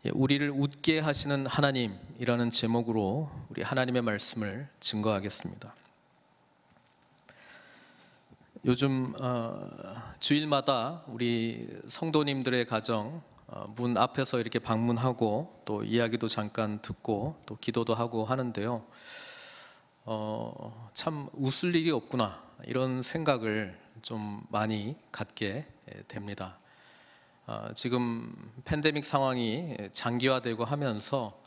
우리를 웃게 하시는 하나님이라는 제목으로 우리 하나님의 말씀을 증거하겠습니다. 요즘 주일마다 우리 성도님들의 가정 문 앞에서 이렇게 방문하고 또 이야기도 잠깐 듣고 또 기도도 하고 하는데요. 참 웃을 일이 없구나 이런 생각을 좀 많이 갖게 됩니다. 지금 팬데믹 상황이 장기화되고 하면서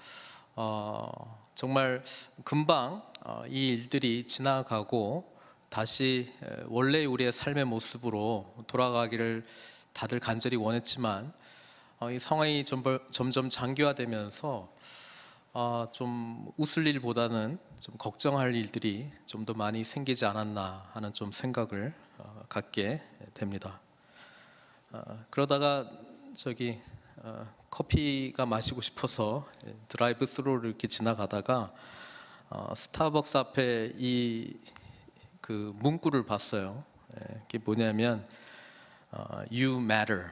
정말 금방 이 일들이 지나가고 다시 원래 우리의 삶의 모습으로 돌아가기를 다들 간절히 원했지만 이 상황이 점점 장기화되면서 좀 웃을 일보다는 좀 걱정할 일들이 좀 더 많이 생기지 않았나 하는 좀 생각을 갖게 됩니다. 그러다가 커피가 마시고 싶어서 드라이브 스루를 이렇게 지나가다가 스타벅스 앞에 그 문구를 봤어요. 이게 뭐냐면 You matter,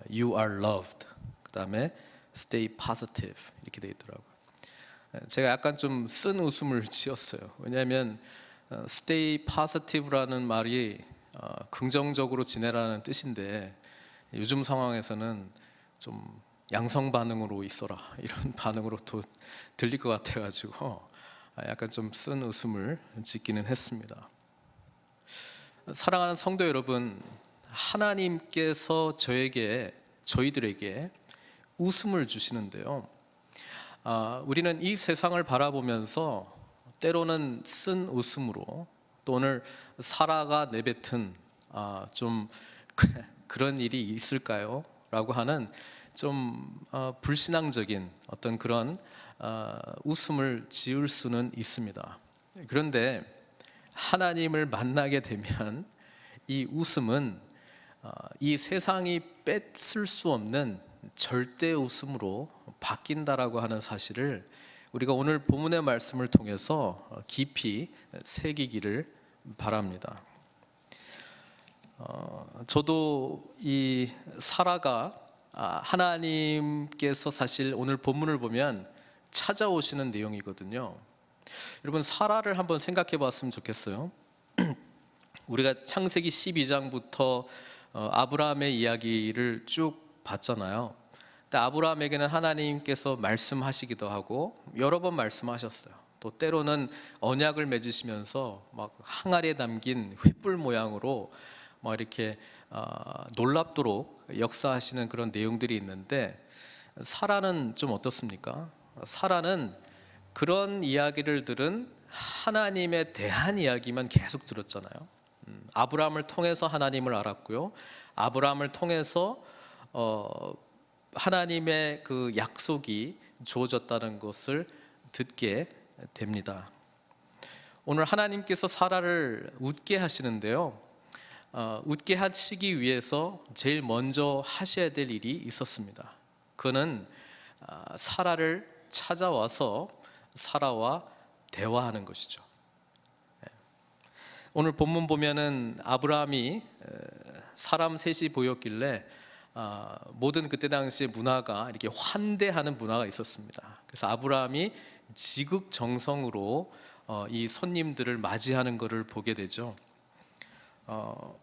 you are loved. 그 다음에 Stay positive 이렇게 돼 있더라고요. 제가 약간 좀 쓴 웃음을 지었어요. 왜냐하면 Stay positive라는 말이 긍정적으로 지내라는 뜻인데 요즘 상황에서는 좀 양성 반응으로 있어라 이런 반응으로 또 들릴 것 같아가지고 약간 좀 쓴 웃음을 짓기는 했습니다. 사랑하는 성도 여러분, 하나님께서 저희들에게 웃음을 주시는데요. 우리는 이 세상을 바라보면서 때로는 쓴 웃음으로 또 오늘 사라가 내뱉은 좀 그런 일이 있을까요? 라고 하는 좀 불신앙적인 어떤 그런 웃음을 지을 수는 있습니다. 그런데 하나님을 만나게 되면 이 웃음은 이 세상이 뺏을 수 없는 절대 웃음으로 바뀐다라고 하는 사실을 우리가 오늘 본문의 말씀을 통해서 깊이 새기기를 바랍니다. 저도 이 사라가 하나님께서 사실 오늘 본문을 보면 찾아오시는 내용이거든요. 여러분, 사라를 한번 생각해 봤으면 좋겠어요. 우리가 창세기 12장부터 아브라함의 이야기를 쭉 봤잖아요. 근데 아브라함에게는 하나님께서 말씀하시기도 하고 여러 번 말씀하셨어요. 또 때로는 언약을 맺으시면서 막 항아리에 담긴 횃불 모양으로 막 이렇게 놀랍도록 역사하시는 그런 내용들이 있는데 사라는 좀 어떻습니까? 사라는 그런 이야기를 들은 하나님에 대한 이야기만 계속 들었잖아요. 아브라함을 통해서 하나님을 알았고요. 아브라함을 통해서 하나님의 그 약속이 주어졌다는 것을 듣게 됩니다. 오늘 하나님께서 사라를 웃게 하시는데요. 웃게 하시기 위해서 제일 먼저 하셔야 될 일이 있었습니다. 그는 사라를 찾아와서 사라와 대화하는 것이죠. 오늘 본문 보면은 아브라함이 사람 셋이 보였길래 모든 그때 당시의 문화가 이렇게 환대하는 문화가 있었습니다. 그래서 아브라함이 지극정성으로 이 손님들을 맞이하는 것을 보게 되죠.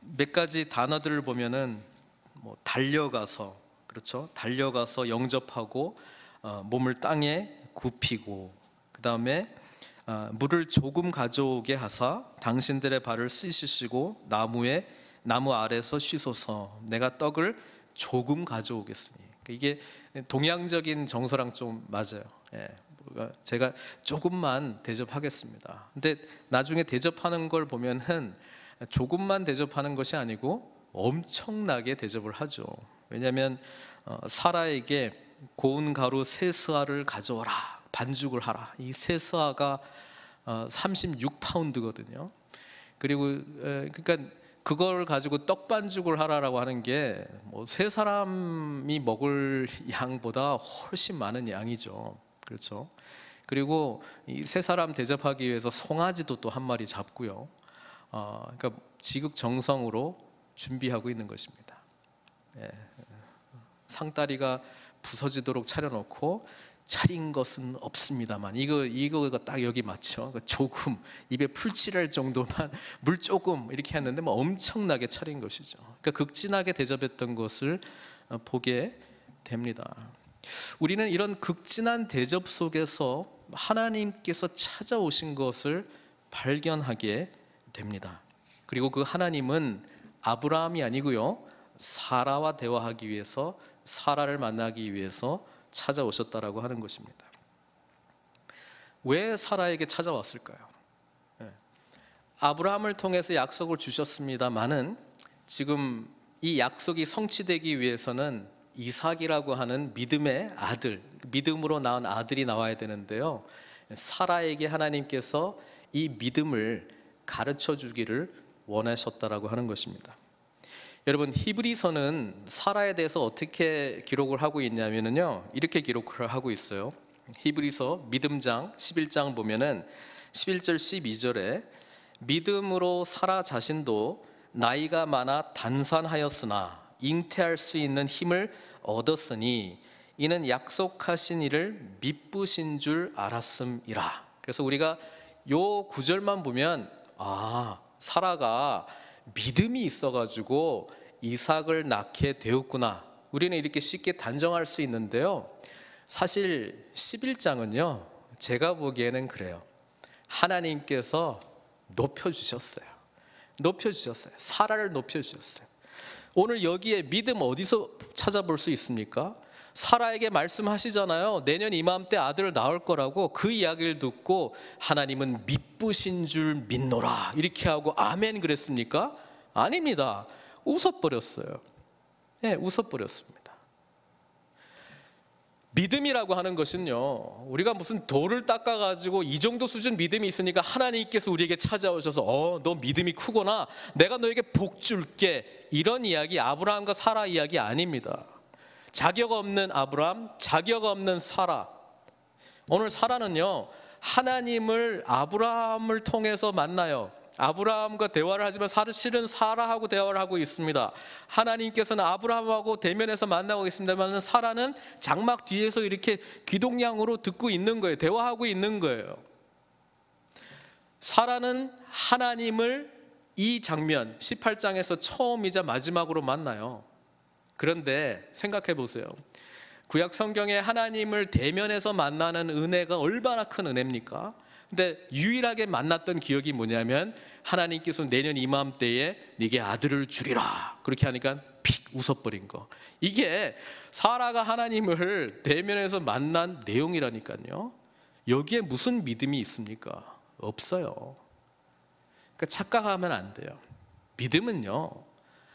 몇 가지 단어들을 보면은 뭐 달려가서, 그렇죠? 달려가서 영접하고 몸을 땅에 굽히고, 그 다음에 물을 조금 가져오게 하사 당신들의 발을 씻으시고 나무 아래서 쉬소서. 내가 떡을 조금 가져오겠으니. 이게 동양적인 정서랑 좀 맞아요. 제가 조금만 대접하겠습니다. 근데 나중에 대접하는 걸 보면은 조금만 대접하는 것이 아니고 엄청나게 대접을 하죠. 왜냐하면 사라에게 고운 가루 세 스아를 가져오라, 반죽을 하라. 이 세 스아가 36파운드거든요. 그리고 그러니까 그걸 가지고 떡 반죽을 하라라고 하는 게 뭐 세 사람이 먹을 양보다 훨씬 많은 양이죠. 그렇죠? 그리고 이 세 사람 대접하기 위해서 송아지도 또 한 마리 잡고요. 그러니까 지극정성으로 준비하고 있는 것입니다. 상다리가 부서지도록 차려놓고 차린 것은 없습니다만, 이거가 딱 여기 맞죠? 조금 입에 풀칠할 정도만 물 조금 이렇게 했는데 뭐 엄청나게 차린 것이죠. 그러니까 극진하게 대접했던 것을 보게 됩니다. 우리는 이런 극진한 대접 속에서 하나님께서 찾아오신 것을 발견하게 됩니다. 그리고 그 하나님은 아브라함이 아니고요, 사라와 대화하기 위해서, 사라를 만나기 위해서 찾아오셨다라고 하는 것입니다. 왜 사라에게 찾아왔을까요? 아브라함을 통해서 약속을 주셨습니다마는 지금 이 약속이 성취되기 위해서는 이삭이라고 하는 믿음의 아들, 믿음으로 낳은 아들이 나와야 되는데요, 사라에게 하나님께서 이 믿음을 가르쳐 주기를 원하셨다라고 하는 것입니다. 여러분, 히브리서는 사라에 대해서 어떻게 기록을 하고 있냐면요, 이렇게 기록을 하고 있어요. 히브리서 믿음장 11장 보면은 11절 12절에 믿음으로 사라 자신도 나이가 많아 단산하였으나 잉태할 수 있는 힘을 얻었으니 이는 약속하신 이를 미쁘신 줄 알았음이라. 그래서 우리가 요 구절만 보면 사라가 믿음이 있어가지고 이삭을 낳게 되었구나, 우리는 이렇게 쉽게 단정할 수 있는데요, 사실 11장은요 제가 보기에는 그래요. 하나님께서 높여주셨어요. 사라를 높여주셨어요. 오늘 여기에 믿음 어디서 찾아볼 수 있습니까? 사라에게 말씀하시잖아요. 내년 이맘때 아들을 낳을 거라고. 그 이야기를 듣고 하나님은 미쁘신 줄 믿노라 이렇게 하고 아멘 그랬습니까? 아닙니다. 웃어버렸어요. 웃어버렸습니다. 믿음이라고 하는 것은요, 우리가 무슨 돌을 닦아가지고 이 정도 수준 믿음이 있으니까 하나님께서 우리에게 찾아오셔서 너 믿음이 크구나, 내가 너에게 복 줄게, 이런 이야기, 아브라함과 사라 이야기 아닙니다. 자격 없는 아브라함, 자격 없는 사라. 오늘 사라는요, 하나님을 아브라함을 통해서 만나요. 아브라함과 대화를 하지만 사실은 사라하고 대화를 하고 있습니다. 하나님께서는 아브라함하고 대면에서 만나고 있습니다만 사라는 장막 뒤에서 이렇게 귀동냥으로 듣고 있는 거예요. 대화하고 있는 거예요. 사라는 하나님을 이 장면 18장에서 처음이자 마지막으로 만나요. 그런데 생각해 보세요. 구약 성경에 하나님을 대면에서 만나는 은혜가 얼마나 큰 은혜입니까? 근데 유일하게 만났던 기억이 뭐냐면 하나님께서 내년 이맘때에 네게 아들을 주리라 그렇게 하니까 픽 웃어버린 거. 이게 사라가 하나님을 대면에서 만난 내용이라니까요. 여기에 무슨 믿음이 있습니까? 없어요. 그러니까 착각하면 안 돼요. 믿음은요,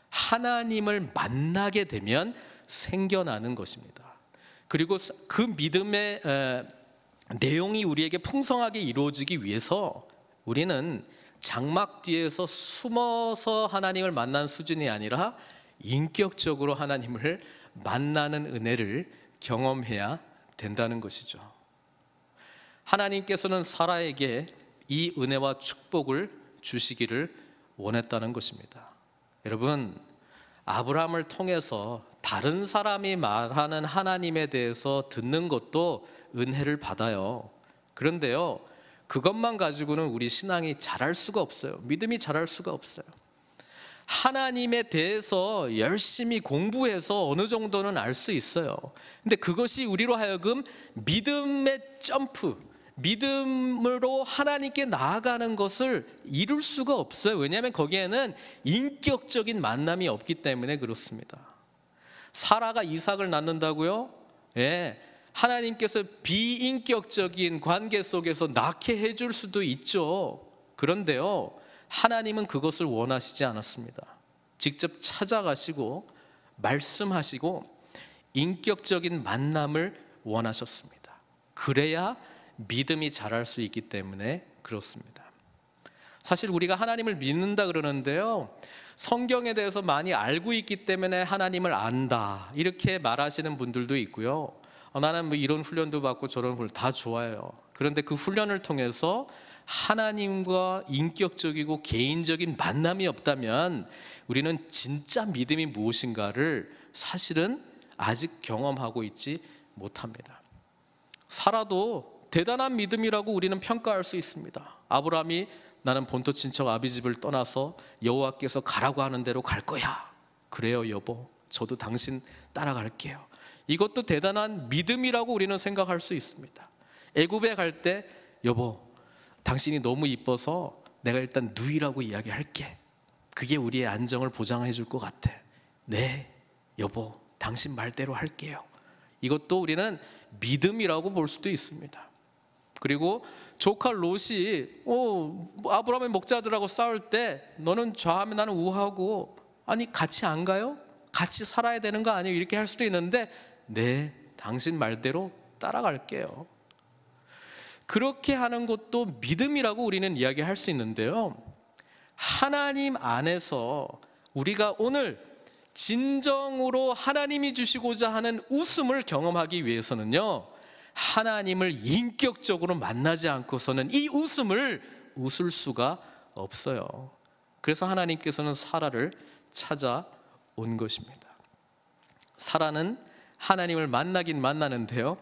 하나님을 만나게 되면 생겨나는 것입니다. 그리고 그 믿음의 내용이 우리에게 풍성하게 이루어지기 위해서 우리는 장막 뒤에서 숨어서 하나님을 만난 수준이 아니라 인격적으로 하나님을 만나는 은혜를 경험해야 된다는 것이죠. 하나님께서는 사라에게 이 은혜와 축복을 주시기를 원했다는 것입니다. 여러분, 아브라함을 통해서 다른 사람이 말하는 하나님에 대해서 듣는 것도 은혜를 받아요. 그런데요, 그것만 가지고는 우리 신앙이 자랄 수가 없어요. 믿음이 자랄 수가 없어요. 하나님에 대해서 열심히 공부해서 어느 정도는 알 수 있어요. 근데 그것이 우리로 하여금 믿음의 점프, 믿음으로 하나님께 나아가는 것을 이룰 수가 없어요. 왜냐하면 거기에는 인격적인 만남이 없기 때문에 그렇습니다. 사라가 이삭을 낳는다고요? 하나님께서 비인격적인 관계 속에서 낳게 해줄 수도 있죠. 그런데요, 하나님은 그것을 원하시지 않았습니다. 직접 찾아가시고 말씀하시고 인격적인 만남을 원하셨습니다. 그래야 믿음이 자랄 수 있기 때문에 그렇습니다. 사실 우리가 하나님을 믿는다 그러는데요, 성경에 대해서 많이 알고 있기 때문에 하나님을 안다 이렇게 말하시는 분들도 있고요. 나는 뭐 이런 훈련도 받고 저런 훈련 다 좋아요. 그런데 그 훈련을 통해서 하나님과 인격적이고 개인적인 만남이 없다면 우리는 진짜 믿음이 무엇인가를 사실은 아직 경험하고 있지 못합니다. 사라도 대단한 믿음이라고 우리는 평가할 수 있습니다. 아브라함이 나는 본토 친척 아비 집을 떠나서 여호와께서 가라고 하는 대로 갈 거야. 그래요 여보, 저도 당신 따라갈게요. 이것도 대단한 믿음이라고 우리는 생각할 수 있습니다. 애굽에 갈 때 여보, 당신이 너무 이뻐서 내가 일단 누이라고 이야기할게. 그게 우리의 안정을 보장해 줄 것 같아. 네 여보, 당신 말대로 할게요. 이것도 우리는 믿음이라고 볼 수도 있습니다. 그리고 조카 롯이 아브라함의 목자들하고 싸울 때 너는 좌하면 나는 우하고, 아니 같이 안 가요? 같이 살아야 되는 거 아니에요? 이렇게 할 수도 있는데 네, 당신 말대로 따라갈게요. 그렇게 하는 것도 믿음이라고 우리는 이야기할 수 있는데요, 하나님 안에서 우리가 오늘 진정으로 하나님이 주시고자 하는 웃음을 경험하기 위해서는요, 하나님을 인격적으로 만나지 않고서는 이 웃음을 웃을 수가 없어요. 그래서 하나님께서는 사라를 찾아온 것입니다. 사라는 하나님을 만나긴 만나는데요,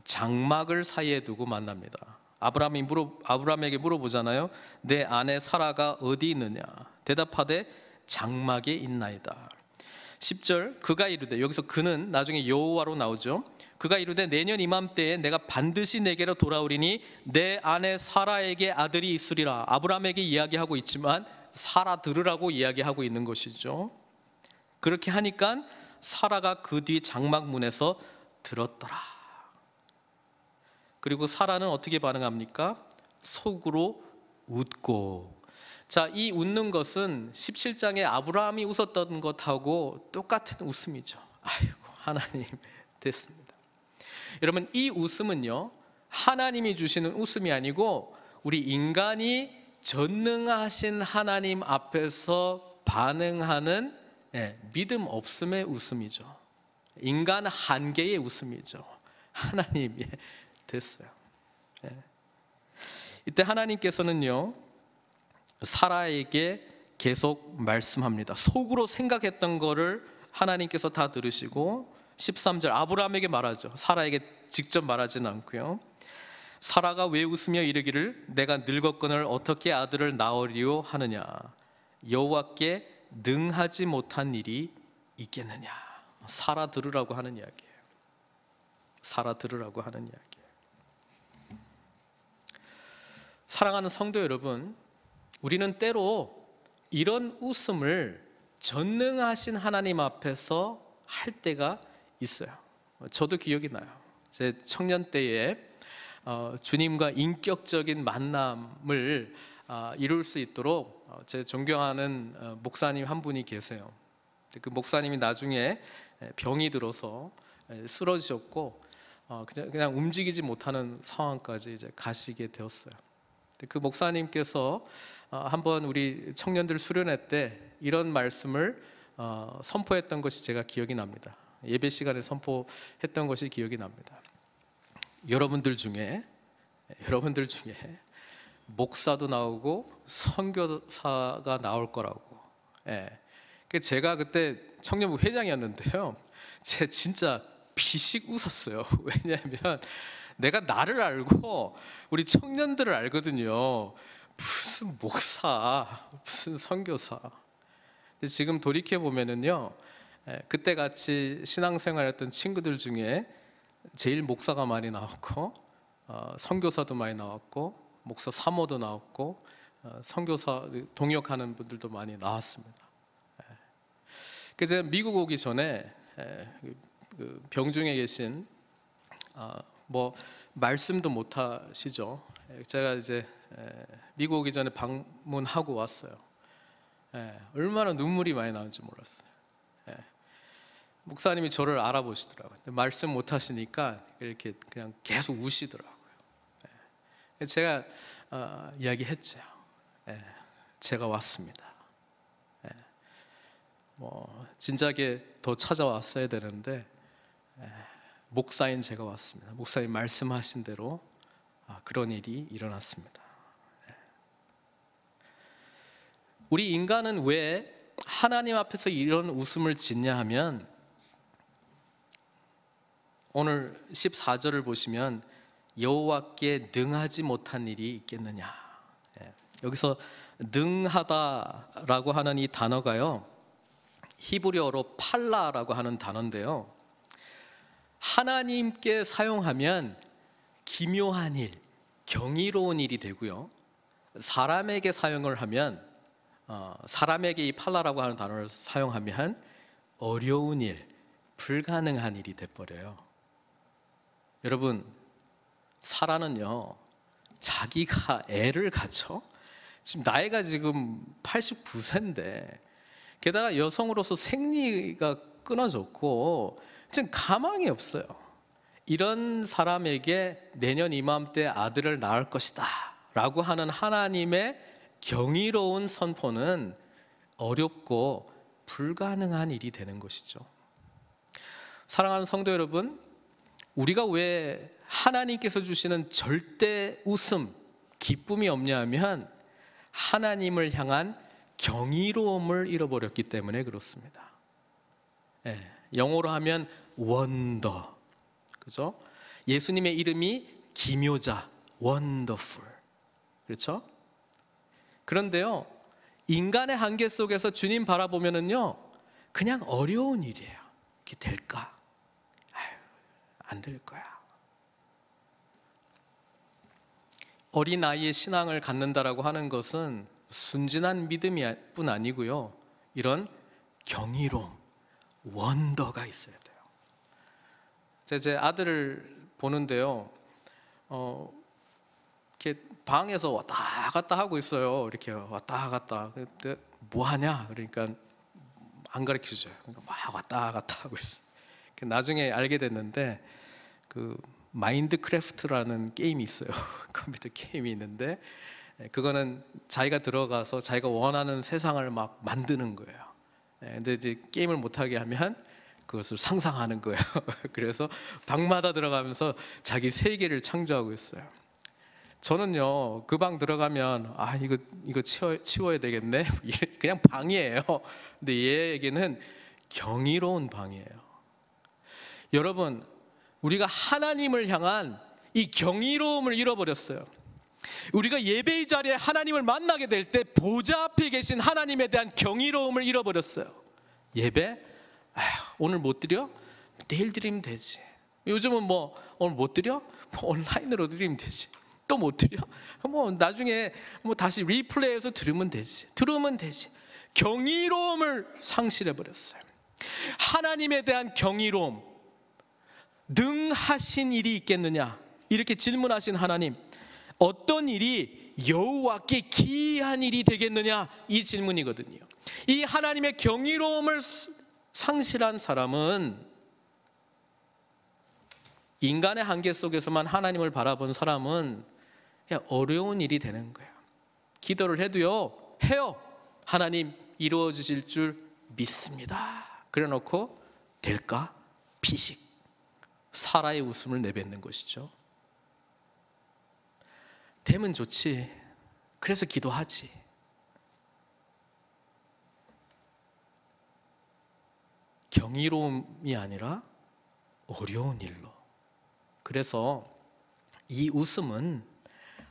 장막을 사이에 두고 만납니다. 아브라함에게 물어보잖아요. 내 아내 사라가 어디 있느냐? 대답하되 장막에 있나이다. 10절, 그가 이르되, 여기서 그는 나중에 여호와로 나오죠. 그가 이르되 내년 이맘때에 내가 반드시 내게로 돌아오리니 내 아내 사라에게 아들이 있으리라. 아브라함에게 이야기하고 있지만 사라 들으라고 이야기하고 있는 것이죠. 그렇게 하니까 사라가 그 뒤 장막 문에서 들었더라. 그리고 사라는 어떻게 반응합니까? 속으로 웃고. 자, 이 웃는 것은 17장에 아브라함이 웃었던 것하고 똑같은 웃음이죠. 아이고 하나님 됐습니다. 여러분, 이 웃음은요, 하나님이 주시는 웃음이 아니고 우리 인간이 전능하신 하나님 앞에서 반응하는 믿음 없음의 웃음이죠. 인간 한계의 웃음이죠. 하나님이 됐어요. 이때 하나님께서는요, 사라에게 계속 말씀합니다. 속으로 생각했던 거를 하나님께서 다 들으시고 13절 아브라함에게 말하죠. 사라에게 직접 말하지는 않고요. 사라가 왜 웃으며 이르기를 내가 늙었거늘 어떻게 아들을 낳으리요 하느냐? 여호와께 능하지 못한 일이 있겠느냐? 사라 들으라고 하는 이야기예요. 사라 들으라고 하는 이야기예요. 사랑하는 성도 여러분, 우리는 때로 이런 웃음을 전능하신 하나님 앞에서 할 때가 있어요. 저도 기억이 나요. 제 청년 때에 주님과 인격적인 만남을 이룰 수 있도록 제 존경하는 목사님 한 분이 계세요. 그 목사님이 나중에 병이 들어서 쓰러지셨고 그냥 움직이지 못하는 상황까지 이제 가시게 되었어요. 그 목사님께서 한번 우리 청년들 수련회 때 이런 말씀을 선포했던 것이 제가 기억이 납니다. 예배 시간에 선포했던 것이 기억이 납니다. 여러분들 중에 목사도 나오고 선교사가 나올 거라고. 제가 그때 청년부 회장이었는데요, 제가 진짜 비식 웃었어요. 왜냐하면 내가 나를 알고 우리 청년들을 알거든요. 무슨 목사, 무슨 선교사. 근데 지금 돌이켜 보면은요, 그때 같이 신앙생활했던 친구들 중에 제일 목사가 많이 나왔고, 선교사도 많이 나왔고, 목사 사모도 나왔고, 선교사 동역하는 분들도 많이 나왔습니다. 그래서 미국 오기 전에 그 병중에 계신 말씀도 못 하시죠. 제가 이제 미국 오기 전에 방문하고 왔어요. 얼마나 눈물이 많이 나는지 몰랐어요. 목사님이 저를 알아보시더라고요. 말씀 못 하시니까 이렇게 그냥 계속 우시더라고요. 제가 이야기했죠. 제가 왔습니다. 진작에 더 찾아왔어야 되는데 목사인 제가 왔습니다. 목사님 말씀하신 대로 그런 일이 일어났습니다. 우리 인간은 왜 하나님 앞에서 이런 웃음을 짓냐 하면 오늘 14절을 보시면 여호와께 능하지 못한 일이 있겠느냐. 여기서 능하다라고 하는 이 단어가요, 히브리어로 팔라라고 하는 단어인데요, 하나님께 사용하면 기묘한 일, 경이로운 일이 되고요, 사람에게 사용을 하면 사람에게 이 팔라라고 하는 단어를 사용하면 어려운 일, 불가능한 일이 돼버려요. 여러분, 사라는요, 자기가 애를 갖죠. 지금 나이가 지금 89세인데 게다가 여성으로서 생리가 끊어졌고 지금 가망이 없어요. 이런 사람에게 내년 이맘때 아들을 낳을 것이다 라고 하는 하나님의 경이로운 선포는 어렵고 불가능한 일이 되는 것이죠. 사랑하는 성도 여러분, 우리가 왜 하나님께서 주시는 절대 웃음, 기쁨이 없냐 하면 하나님을 향한 경이로움을 잃어버렸기 때문에 그렇습니다. 영어로 하면 원더, 그죠? 예수님의 이름이 기묘자, 원더풀, 그렇죠? 그런데요, 인간의 한계 속에서 주님 바라보면은요, 그냥 어려운 일이에요. 이게 될까? 안 될 거야. 어린 아이의 신앙을 갖는다라고 하는 것은 순진한 믿음이 뿐 아니고요, 이런 경이로움, 원더가 있어야 돼요. 제 아들을 보는데요, 이렇게 방에서 왔다 갔다 하고 있어요. 이렇게 왔다 갔다. 근데 뭐 하냐? 그러니까 안 가르쳐줘요. 그러니까 막 왔다 갔다 하고 있어. 나중에 알게 됐는데 그 마인드크래프트라는 게임이 있어요. 컴퓨터 게임이 있는데 그거는 자기가 들어가서 자기가 원하는 세상을 막 만드는 거예요. 근데 이제 게임을 못하게 하면 그것을 상상하는 거예요. 그래서 방마다 들어가면서 자기 세계를 창조하고 있어요. 저는요, 그 방 들어가면 이거 치워야 되겠네. 그냥 방이에요. 근데 얘에게는 경이로운 방이에요. 여러분, 우리가 하나님을 향한 이 경이로움을 잃어버렸어요. 우리가 예배의 자리에 하나님을 만나게 될 때 보좌 앞에 계신 하나님에 대한 경이로움을 잃어버렸어요. 예배? 오늘 못 드려? 내일 드리면 되지. 요즘은 뭐 오늘 못 드려? 뭐 온라인으로 드리면 되지. 또 못 드려? 뭐 나중에 뭐 다시 리플레이해서 들으면 되지. 경이로움을 상실해 버렸어요. 하나님에 대한 경이로움, 능하신 일이 있겠느냐? 이렇게 질문하신 하나님, 어떤 일이 여호와께 기이한 일이 되겠느냐? 이 질문이거든요. 이 하나님의 경이로움을 상실한 사람은 인간의 한계 속에서만 하나님을 바라본 사람은 그냥 어려운 일이 되는 거예요. 기도를 해도요, 해요. 하나님 이루어 주실 줄 믿습니다. 그래 놓고 될까? 피식. 사라의 웃음을 내뱉는 것이죠. 되면 좋지. 그래서 기도하지. 경이로움이 아니라 어려운 일로. 그래서 이 웃음은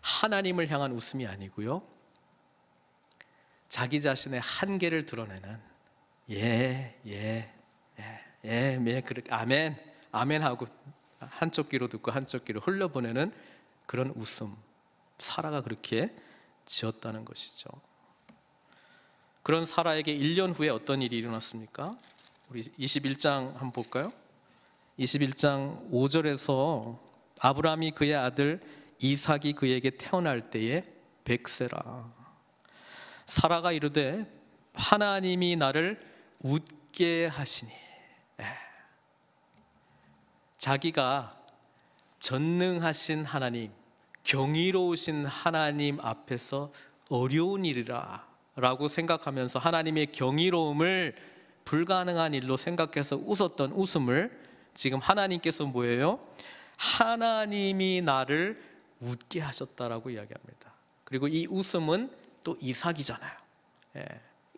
하나님을 향한 웃음이 아니고요, 자기 자신의 한계를 드러내는 아멘 하고 한쪽 귀로 듣고 한쪽 귀로 흘려보내는 그런 웃음. 사라가 그렇게 지었다는 것이죠. 그런 사라에게 1년 후에 어떤 일이 일어났습니까? 우리 21장 한번 볼까요? 21장 5절에서 아브라함이 그의 아들 이삭이 그에게 태어날 때에 100세라. 사라가 이르되 하나님이 나를 웃게 하시니. 자기가 전능하신 하나님, 경이로우신 하나님 앞에서 어려운 일이라 라고 생각하면서 하나님의 경이로움을 불가능한 일로 생각해서 웃었던 웃음을 지금 하나님께서 뭐예요? 하나님이 나를 웃게 하셨다라고 이야기합니다. 그리고 이 웃음은 또 이삭이잖아요.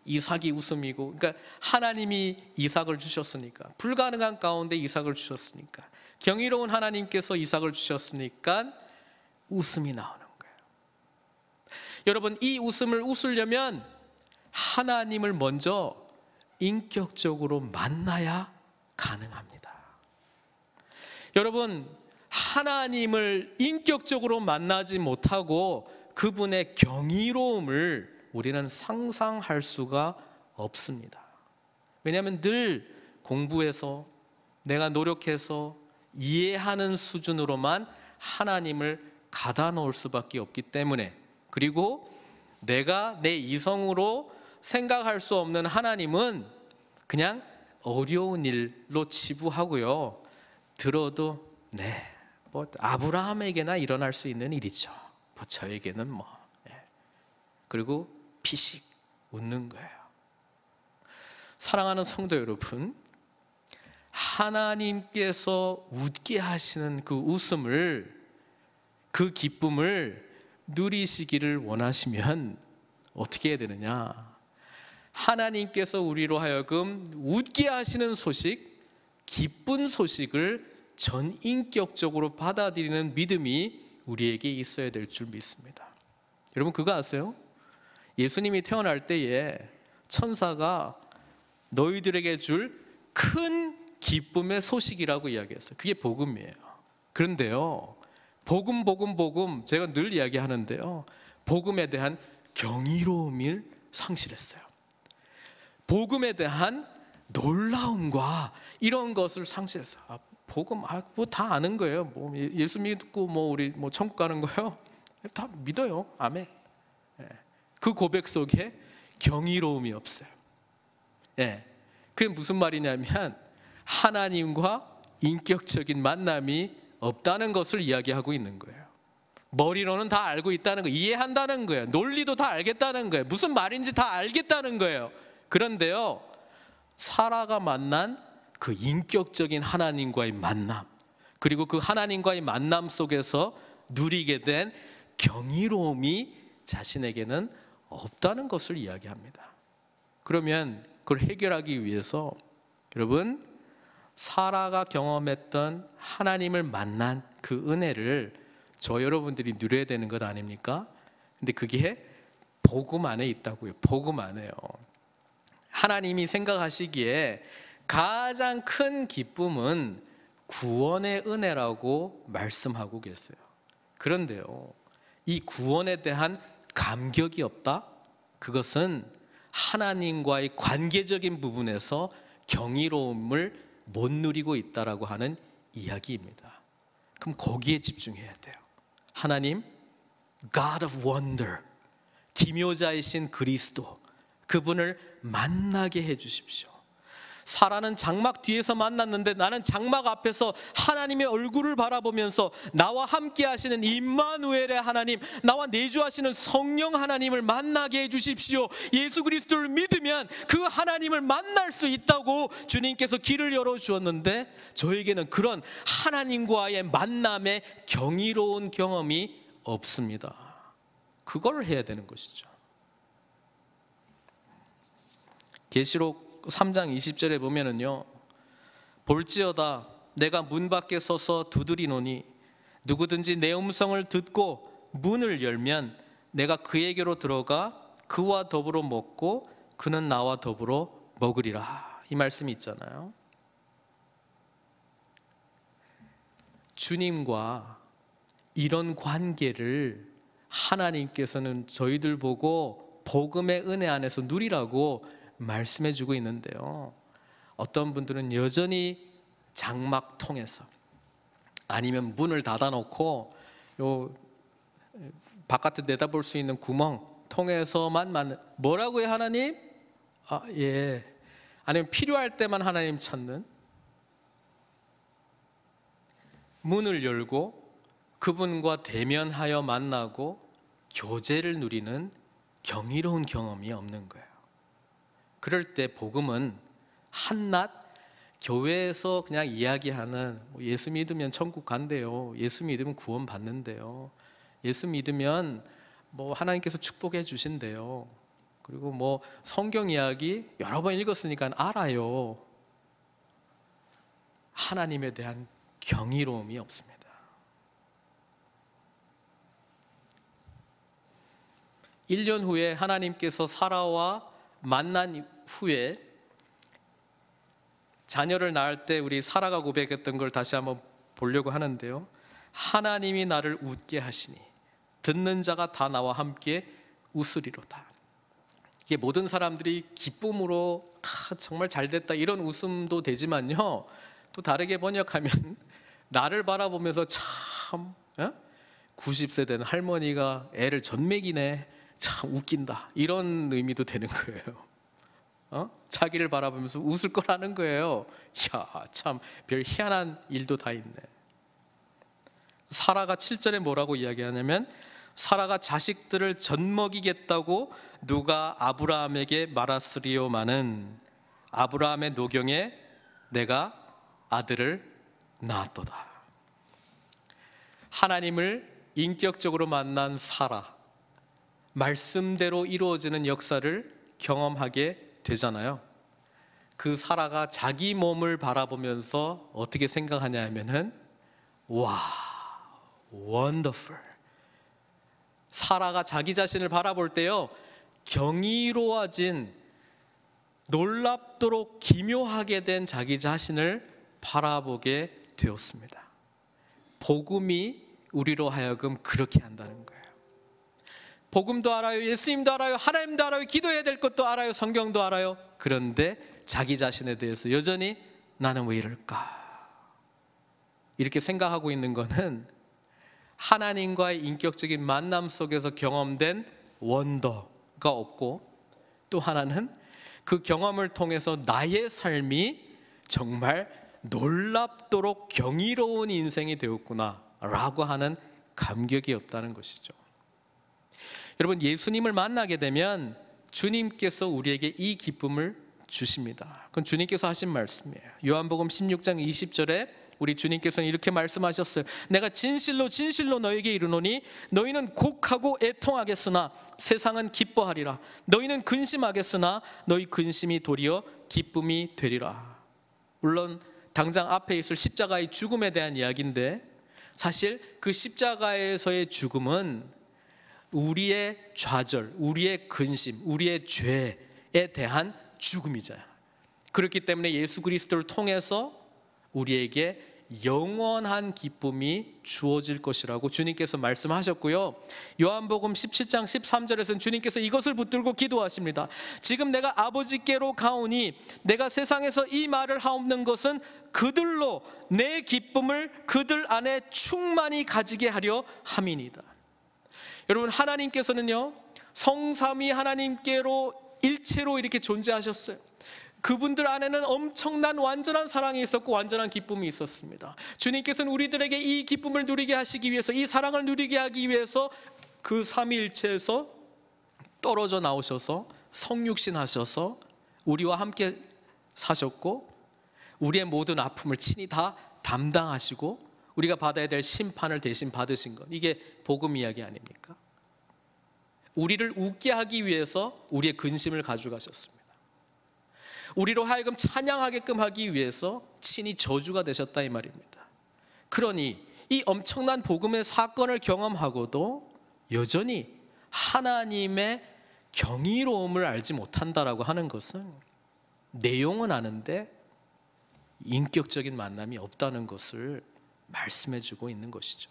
이삭이 웃음이고, 그러니까 하나님이 이삭을 주셨으니까, 불가능한 가운데 이삭을 주셨으니까, 경이로운 하나님께서 이삭을 주셨으니까 웃음이 나오는 거예요. 여러분, 이 웃음을 웃으려면 하나님을 먼저 인격적으로 만나야 가능합니다. 여러분, 하나님을 인격적으로 만나지 못하고 그분의 경이로움을 우리는 상상할 수가 없습니다. 왜냐하면 늘 공부해서 내가 노력해서 이해하는 수준으로만 하나님을 가다 놓을 수밖에 없기 때문에, 그리고 내가 내 이성으로 생각할 수 없는 하나님은 그냥 어려운 일로 치부하고요, 들어도 뭐 아브라함에게나 일어날 수 있는 일이죠, 뭐 저에게는 그리고 피식 웃는 거예요. 사랑하는 성도 여러분, 하나님께서 웃게 하시는 그 웃음을, 그 기쁨을 누리시기를 원하시면 어떻게 해야 되느냐? 하나님께서 우리로 하여금 웃게 하시는 소식, 기쁜 소식을 전인격적으로 받아들이는 믿음이 우리에게 있어야 될 줄 믿습니다. 여러분, 그거 아세요? 예수님이 태어날 때에 천사가 너희들에게 줄 큰 기쁨의 소식이라고 이야기했어요. 그게 복음이에요. 그런데요, 복음 제가 늘 이야기하는데요, 복음에 대한 경이로움을 상실했어요. 복음에 대한 놀라움과 이런 것을 상실했어요. 복음 뭐 다 아는 거예요. 뭐 예수 믿고 뭐 우리 뭐 천국 가는 거예요. 다 믿어요. 아멘. 그 고백 속에 경이로움이 없어요. 그게 무슨 말이냐면 하나님과 인격적인 만남이 없다는 것을 이야기하고 있는 거예요. 머리로는 다 알고 있다는 거, 이해한다는 거예요. 논리도 다 알겠다는 거예요. 무슨 말인지 다 알겠다는 거예요. 그런데요, 사라가 만난 그 인격적인 하나님과의 만남, 그리고 그 하나님과의 만남 속에서 누리게 된 경이로움이 자신에게는 없다는 것을 이야기합니다. 그러면 그걸 해결하기 위해서 여러분, 사라가 경험했던 하나님을 만난 그 은혜를 저 여러분들이 누려야 되는 것 아닙니까? 근데 그게 복음 안에 있다고요. 복음 안에요. 하나님이 생각하시기에 가장 큰 기쁨은 구원의 은혜라고 말씀하고 계세요. 그런데요, 이 구원에 대한 감격이 없다? 그것은 하나님과의 관계적인 부분에서 경이로움을 못 누리고 있다라고 하는 이야기입니다. 그럼 거기에 집중해야 돼요. 하나님, God of Wonder, 기묘자이신 그리스도, 그분을 만나게 해 주십시오. 사라는 장막 뒤에서 만났는데 나는 장막 앞에서 하나님의 얼굴을 바라보면서 나와 함께 하시는 임마누엘의 하나님, 나와 내주하시는 성령 하나님을 만나게 해 주십시오. 예수 그리스도를 믿으면 그 하나님을 만날 수 있다고 주님께서 길을 열어주었는데, 저에게는 그런 하나님과의 만남의 경이로운 경험이 없습니다. 그걸 해야 되는 것이죠. 계시록 3장 20절에 보면은요, 볼지어다 내가 문 밖에 서서 두드리노니 누구든지 내 음성을 듣고 문을 열면 내가 그에게로 들어가 그와 더불어 먹고 그는 나와 더불어 먹으리라. 이 말씀이 있잖아요. 주님과 이런 관계를 하나님께서는 저희들 보고 복음의 은혜 안에서 누리라고 말씀해 주고 있는데요, 어떤 분들은 여전히 장막 통해서, 아니면 문을 닫아 놓고 요 바깥에 내다볼 수 있는 구멍 통해서만 뭐라고요? 하나님? 예. 아니면 필요할 때만 하나님 찾는, 문을 열고 그분과 대면하여 만나고 교제를 누리는 경이로운 경험이 없는 거예요. 그럴 때 복음은 한낱 교회에서 그냥 이야기하는, 예수 믿으면 천국 간대요, 예수 믿으면 구원 받는데요, 예수 믿으면 뭐 하나님께서 축복해 주신대요, 그리고 뭐 성경 이야기 여러 번 읽었으니까 알아요. 하나님에 대한 경이로움이 없습니다. 일 년 후에 하나님께서 사라와 만난 후에 자녀를 낳을 때 우리 사라가 고백했던 걸 다시 한번 보려고 하는데요. 하나님이 나를 웃게 하시니 듣는 자가 다 나와 함께 웃으리로다. 이게 모든 사람들이 기쁨으로 정말 잘됐다 이런 웃음도 되지만요, 또 다르게 번역하면 나를 바라보면서 참 90세 된 할머니가 애를 전맥이네, 참 웃긴다, 이런 의미도 되는 거예요. 자기를 바라보면서 웃을 거라는 거예요. 야, 참 별 희한한 일도 다 있네. 사라가 7절에 뭐라고 이야기하냐면, 사라가 자식들을 젖먹이겠다고 누가 아브라함에게 말하스리요마는 아브라함의 노경에 내가 아들을 낳았도다. 하나님을 인격적으로 만난 사라, 말씀대로 이루어지는 역사를 경험하게 되잖아요. 그 사라가 자기 몸을 바라보면서 어떻게 생각하냐 하면은, 와, 원더풀. 사라가 자기 자신을 바라볼 때요, 경이로워진, 놀랍도록 기묘하게 된 자기 자신을 바라보게 되었습니다. 복음이 우리로 하여금 그렇게 한다는 거예요. 복음도 알아요, 예수님도 알아요, 하나님도 알아요, 기도해야 될 것도 알아요, 성경도 알아요. 그런데 자기 자신에 대해서 여전히 나는 왜 이럴까, 이렇게 생각하고 있는 것은 하나님과의 인격적인 만남 속에서 경험된 원더가 없고, 또 하나는 그 경험을 통해서 나의 삶이 정말 놀랍도록 경이로운 인생이 되었구나 라고 하는 감격이 없다는 것이죠. 여러분, 예수님을 만나게 되면 주님께서 우리에게 이 기쁨을 주십니다. 그건 주님께서 하신 말씀이에요. 요한복음 16장 20절에 우리 주님께서는 이렇게 말씀하셨어요. 내가 진실로 진실로 너에게 이르노니 너희는 곡하고 애통하겠으나 세상은 기뻐하리라. 너희는 근심하겠으나 너희 근심이 도리어 기쁨이 되리라. 물론 당장 앞에 있을 십자가의 죽음에 대한 이야기인데, 사실 그 십자가에서의 죽음은 우리의 좌절, 우리의 근심, 우리의 죄에 대한 죽음이잖아요. 그렇기 때문에 예수 그리스도를 통해서 우리에게 영원한 기쁨이 주어질 것이라고 주님께서 말씀하셨고요. 요한복음 17장 13절에서는 주님께서 이것을 붙들고 기도하십니다. 지금 내가 아버지께로 가오니 내가 세상에서 이 말을 하옵는 것은 그들로 내 기쁨을 그들 안에 충만히 가지게 하려 함이니이다. 여러분, 하나님께서는요, 성삼위 하나님께로 일체로 이렇게 존재하셨어요. 그분들 안에는 엄청난 완전한 사랑이 있었고 완전한 기쁨이 있었습니다. 주님께서는 우리들에게 이 기쁨을 누리게 하시기 위해서, 이 사랑을 누리게 하기 위해서 그 삼위일체에서 떨어져 나오셔서 성육신 하셔서 우리와 함께 사셨고, 우리의 모든 아픔을 친히 다 담당하시고 우리가 받아야 될 심판을 대신 받으신 것, 이게 복음 이야기 아닙니까? 우리를 웃게 하기 위해서 우리의 근심을 가져가셨습니다. 우리로 하여금 찬양하게끔 하기 위해서 친히 저주가 되셨다, 이 말입니다. 그러니 이 엄청난 복음의 사건을 경험하고도 여전히 하나님의 경이로움을 알지 못한다라고 하는 것은 내용은 아는데 인격적인 만남이 없다는 것을 말씀해 주고 있는 것이죠.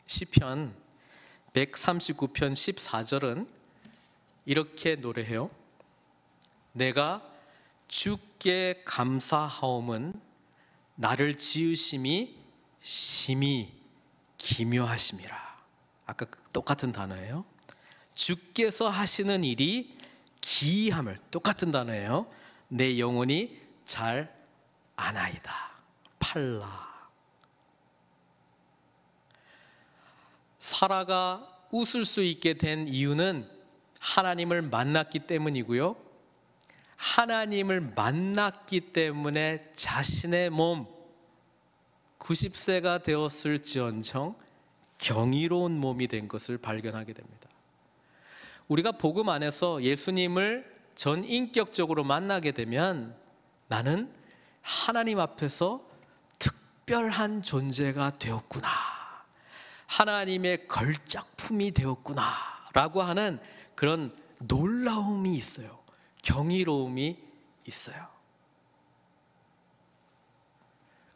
시편 139편 14절은 이렇게 노래해요. 내가 주께 감사하옴은 나를 지으심이 심히 기묘하심이라. 아까 똑같은 단어예요. 주께서 하시는 일이 기이함을, 똑같은 단어예요. 내 영혼이 잘 아나이다. 팔라. 사라가 웃을 수 있게 된 이유는 하나님을 만났기 때문이고요, 하나님을 만났기 때문에 자신의 몸 90세가 되었을지언정 경이로운 몸이 된 것을 발견하게 됩니다. 우리가 복음 안에서 예수님을 전인격적으로 만나게 되면 나는 하나님 앞에서 특별한 존재가 되었구나, 하나님의 걸작품이 되었구나 라고 하는 그런 놀라움이 있어요. 경이로움이 있어요.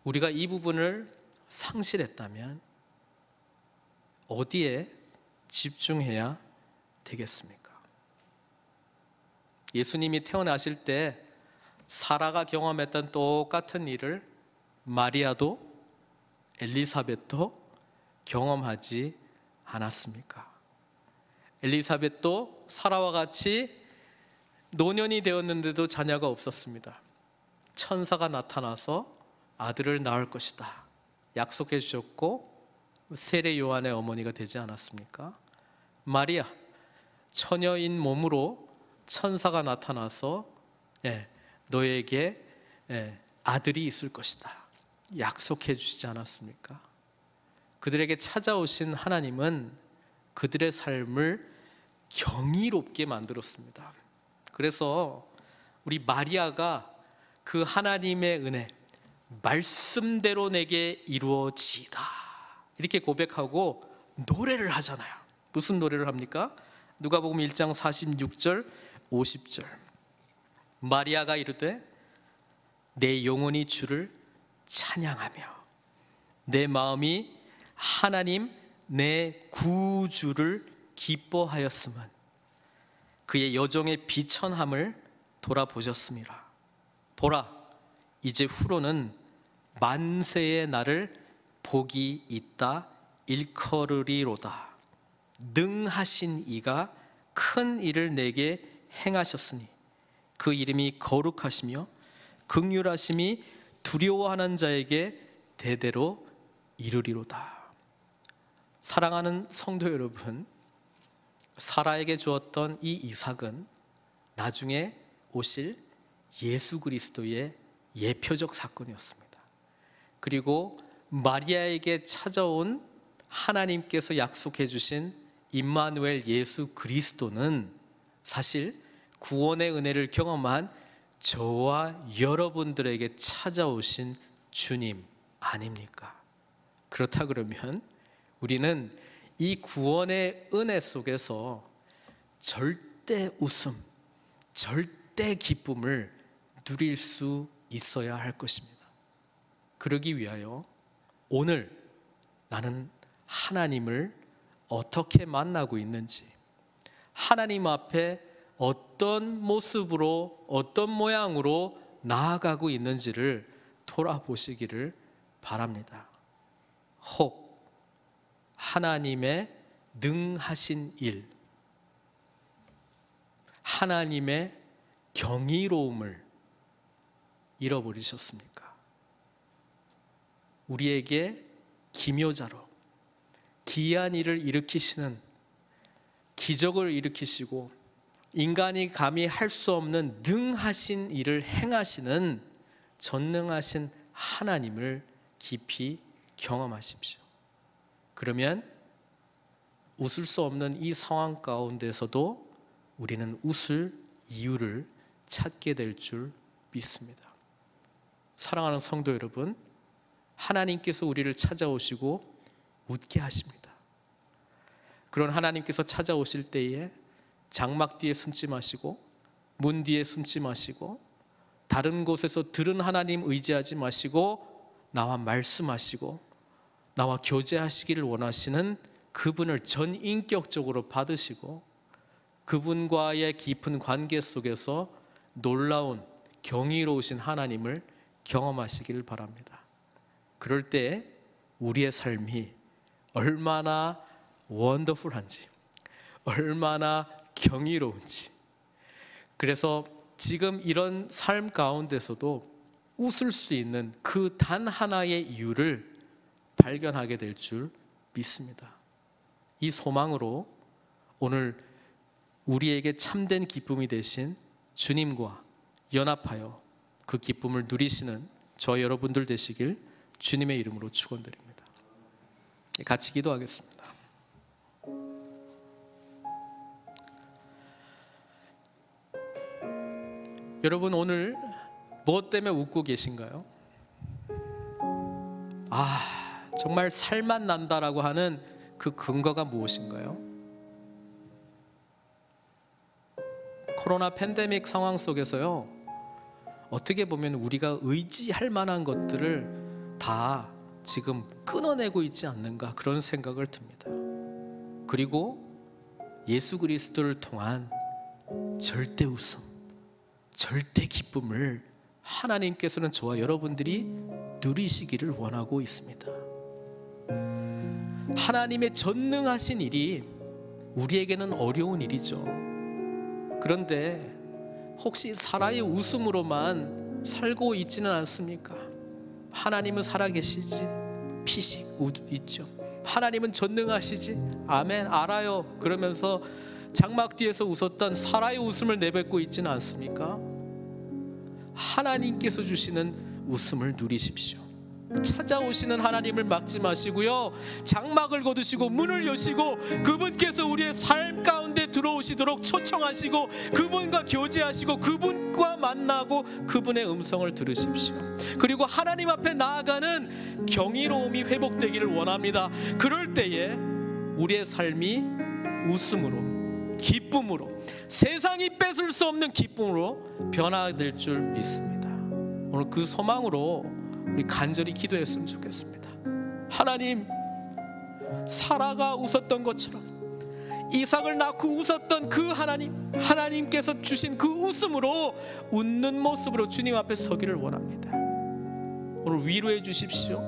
우리가 이 부분을 상실했다면 어디에 집중해야 되겠습니까? 예수님이 태어나실 때 사라가 경험했던 똑같은 일을 마리아도 엘리사벳도 경험하지 않았습니까? 엘리사벳도 사라와 같이 노년이 되었는데도 자녀가 없었습니다. 천사가 나타나서 아들을 낳을 것이다 약속해 주셨고 세례 요한의 어머니가 되지 않았습니까? 마리아, 처녀인 몸으로 천사가 나타나서 너에게 아들이 있을 것이다 약속해 주시지 않았습니까? 그들에게 찾아오신 하나님은 그들의 삶을 경이롭게 만들었습니다. 그래서 우리 마리아가 그 하나님의 은혜, 말씀대로 내게 이루어지이다 이렇게 고백하고 노래를 하잖아요. 무슨 노래를 합니까? 누가복음 1장 46절 50절. 마리아가 이르되 내 영혼이 주를 찬양하며 내 마음이 하나님 내 구주를 기뻐하였음은 그의 여종의 비천함을 돌아보셨습니다. 보라, 이제 후로는 만세의 날을 복이 있다 일컬으리로다. 능하신 이가 큰 일을 내게 행하셨으니 그 이름이 거룩하시며 긍휼하심이 두려워하는 자에게 대대로 이르리로다. 사랑하는 성도 여러분, 사라에게 주었던 이 이삭은 나중에 오실 예수 그리스도의 예표적 사건이었습니다. 그리고 마리아에게 찾아온 하나님께서 약속해 주신 임마누엘 예수 그리스도는 사실 구원의 은혜를 경험한 저와 여러분들에게 찾아오신 주님 아닙니까? 그렇다 그러면 우리는 이 구원의 은혜 속에서 절대 웃음, 절대 기쁨을 누릴 수 있어야 할 것입니다. 그러기 위하여 오늘 나는 하나님을 어떻게 만나고 있는지, 하나님 앞에 어떤 모습으로, 어떤 모양으로 나아가고 있는지를 돌아보시기를 바랍니다. 혹 하나님의 능하신 일, 하나님의 경이로움을 잃어버리셨습니까? 우리에게 기묘자로 기이한 일을 일으키시는, 기적을 일으키시고 인간이 감히 할 수 없는 능하신 일을 행하시는 전능하신 하나님을 깊이 경험하십시오. 그러면 웃을 수 없는 이 상황 가운데서도 우리는 웃을 이유를 찾게 될 줄 믿습니다. 사랑하는 성도 여러분, 하나님께서 우리를 찾아오시고 웃게 하십니다. 그런 하나님께서 찾아오실 때에 장막 뒤에 숨지 마시고, 문 뒤에 숨지 마시고, 다른 곳에서 들은 하나님 의지하지 마시고 나와 말씀하시고 나와 교제하시기를 원하시는 그분을 전인격적으로 받으시고 그분과의 깊은 관계 속에서 놀라운 경이로우신 하나님을 경험하시기를 바랍니다. 그럴 때 우리의 삶이 얼마나 원더풀한지, 얼마나 경이로운지, 그래서 지금 이런 삶 가운데서도 웃을 수 있는 그 단 하나의 이유를 발견하게 될 줄 믿습니다. 이 소망으로 오늘 우리에게 참된 기쁨이 되신 주님과 연합하여 그 기쁨을 누리시는 저 여러분들 되시길 주님의 이름으로 축원드립니다. 같이 기도하겠습니다. 여러분, 오늘 무엇 때문에 웃고 계신가요? 정말 살만 난다라고 하는 그 근거가 무엇인가요? 코로나 팬데믹 상황 속에서요, 어떻게 보면 우리가 의지할 만한 것들을 다 지금 끊어내고 있지 않는가, 그런 생각을 듭니다. 그리고 예수 그리스도를 통한 절대 웃음, 절대 기쁨을 하나님께서는 저와 여러분들이 누리시기를 원하고 있습니다. 하나님의 전능하신 일이 우리에게는 어려운 일이죠. 그런데 혹시 사라의 웃음으로만 살고 있지는 않습니까? 하나님은 살아계시지, 피식 있죠. 하나님은 전능하시지, 아멘, 알아요. 그러면서 장막 뒤에서 웃었던 사라의 웃음을 내뱉고 있지는 않습니까? 하나님께서 주시는 웃음을 누리십시오. 찾아오시는 하나님을 막지 마시고요, 장막을 거두시고 문을 여시고 그분께서 우리의 삶 가운데 들어오시도록 초청하시고 그분과 교제하시고 그분과 만나고 그분의 음성을 들으십시오. 그리고 하나님 앞에 나아가는 경이로움이 회복되기를 원합니다. 그럴 때에 우리의 삶이 웃음으로, 기쁨으로, 세상이 뺏을 수 없는 기쁨으로 변화될 줄 믿습니다. 오늘 그 소망으로 우리 간절히 기도했으면 좋겠습니다. 하나님, 사라가 웃었던 것처럼 이삭을 낳고 웃었던 그 하나님, 하나님께서 주신 그 웃음으로, 웃는 모습으로 주님 앞에 서기를 원합니다. 오늘 위로해 주십시오.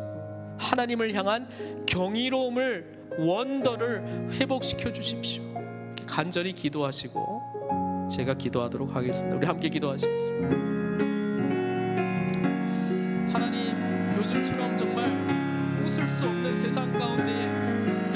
하나님을 향한 경이로움을, 원더를 회복시켜 주십시오. 간절히 기도하시고 제가 기도하도록 하겠습니다. 우리 함께 기도하시겠습니다. 하나님, 요즘처럼 정말 웃을 수 없는 세상 가운데에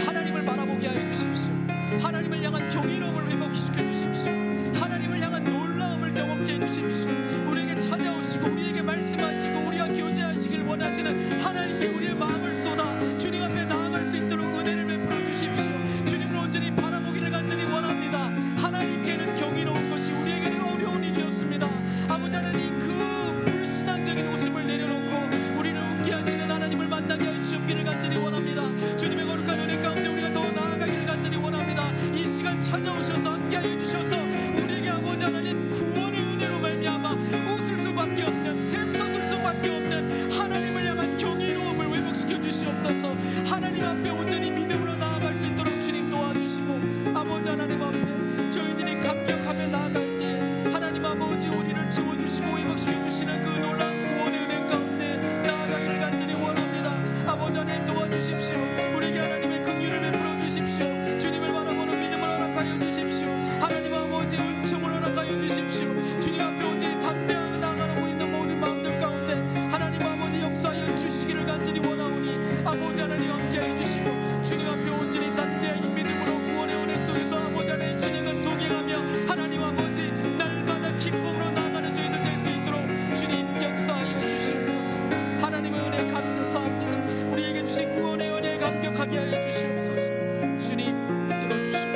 하나님을 바라보게 하여 주십시오. 하나님을 향한 경이로움을 회복시켜 주십시오. 하나님을 향한 놀라움을 경험케 해주십시오. 우리에게 찾아오시고 우리에게 말씀하시고 우리와 교제하시길 원하시는 하나님께 우리의 마음을 쏟아 주님 앞에 나아갈 수 있도록 은혜를 베풀어 주십시오. 주님을 온전히 바라보기를 간절히 원합니다. 하나님께는 경이로운 것이 우리에게는 어려운 일이었습니다. 아버지 하나님, 그 불신앙적인 웃음을 내려놓고 우리를 웃게 하시는 하나님을 만나게 하여 주시기를 간절히 원합니다. 주님의 거룩한 은혜 가운데 우리가 더 나아가기를 간절히 원합니다. 이 시간 찾아오셔서 함께하여 주셔서 우리에게 아버지 하나님 구원의 은혜로 말미암아 웃을 수밖에 없는, 샘솟을 수밖에 없는 하나님을 향한 경이로움을 회복시켜 주시옵소서. 하나님 앞에 온전히 믿음으로 나아갈 수 있도록 주님 도와주시고, 아버지 하나님 앞에 저희들이 감격하며 나아갈 때 하나님 아버지 우리를 채워주시고 회복시켜 주시는 그 놀라운 구원의 은혜 가운데 나아가기를 간절히 원합니다. 아버지 하나님 도와주십시오. 우리에게 하나님의 긍휼을 베풀어 주십시오. 주님을 바라보는 믿음을 허락하여 주십시오. 하나님 아버지 은총을 허락하여 주십시오. 주님 앞에 온전히 담대하게 나아가고 있는 모든 마음들 가운데 하나님 아버지 역사하여 주시기를 간절히 원하오니 아버지 하나님 함께하여 주시고, 주님 앞에 온전히 담대한 믿음으로 구원의 은혜 속에서 아버지 하나님 주님과 동행하며 하나님 아버지 날마다 기쁨으로 나아가는 저희들 될 수 있도록 주님 역사하여 주시옵소서. 하나님의 은혜 감사합니다. 우리에게 주신 구원의 은혜에 감격하게 하여 주시옵소서. 주님 들어주십시오.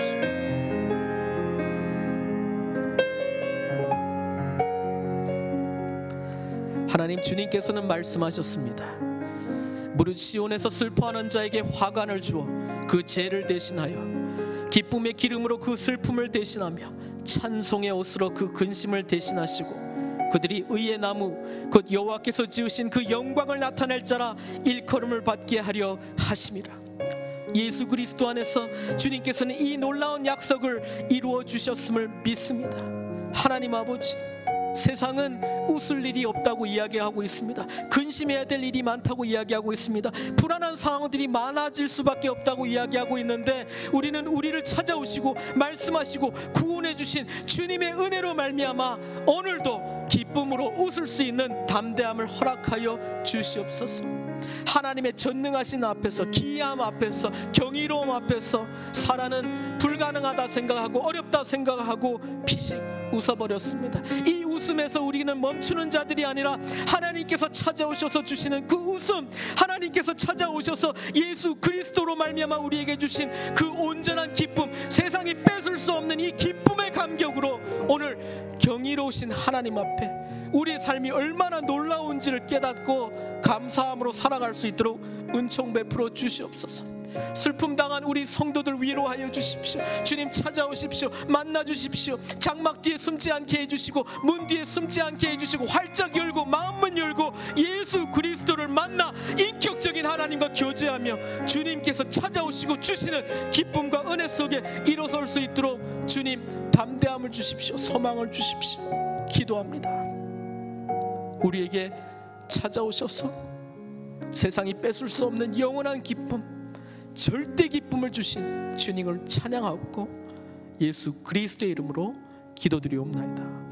하나님, 주님께서는 말씀하셨습니다. 무릇 시온에서 슬퍼하는 자에게 화관을 주어 그 죄를 대신하여 기쁨의 기름으로 그 슬픔을 대신하며 찬송의 옷으로 그 근심을 대신하시고 그들이 의의 나무 곧 여호와께서 지으신 그 영광을 나타낼 자라 일컬음을 받게 하려 하심이라. 예수 그리스도 안에서 주님께서는 이 놀라운 약속을 이루어 주셨음을 믿습니다. 하나님 아버지, 세상은 웃을 일이 없다고 이야기하고 있습니다. 근심해야 될 일이 많다고 이야기하고 있습니다. 불안한 상황들이 많아질 수밖에 없다고 이야기하고 있는데 우리는 우리를 찾아오시고 말씀하시고 구원해 주신 주님의 은혜로 말미암아 오늘도 기쁨으로 웃을 수 있는 담대함을 허락하여 주시옵소서. 하나님의 전능하신 앞에서, 기이함 앞에서, 경이로움 앞에서 사라는 불가능하다 생각하고 어렵다 생각하고 피식 웃어버렸습니다. 이 웃음에서 우리는 멈추는 자들이 아니라 하나님께서 찾아오셔서 주시는 그 웃음, 하나님께서 찾아오셔서 예수 그리스도로 말미암아 우리에게 주신 그 온전한 기쁨, 세상이 뺏을 수 없는 이 기쁨의 감격으로 오늘 경이로우신 하나님 앞에 우리의 삶이 얼마나 놀라운지를 깨닫고 감사함으로 살아갈 수 있도록 은총 베풀어 주시옵소서. 슬픔 당한 우리 성도들 위로하여 주십시오. 주님 찾아오십시오. 만나 주십시오. 장막 뒤에 숨지 않게 해주시고 문 뒤에 숨지 않게 해주시고 활짝 열고 마음문 열고 예수 그리스도를 만나 인격적인 하나님과 교제하며 주님께서 찾아오시고 주시는 기쁨과 은혜 속에 일어설 수 있도록 주님 담대함을 주십시오. 소망을 주십시오. 기도합니다. 우리에게 찾아오셔서 세상이 뺏을 수 없는 영원한 기쁨, 절대 기쁨을 주신 주님을 찬양하고 예수 그리스도의 이름으로 기도드리옵나이다.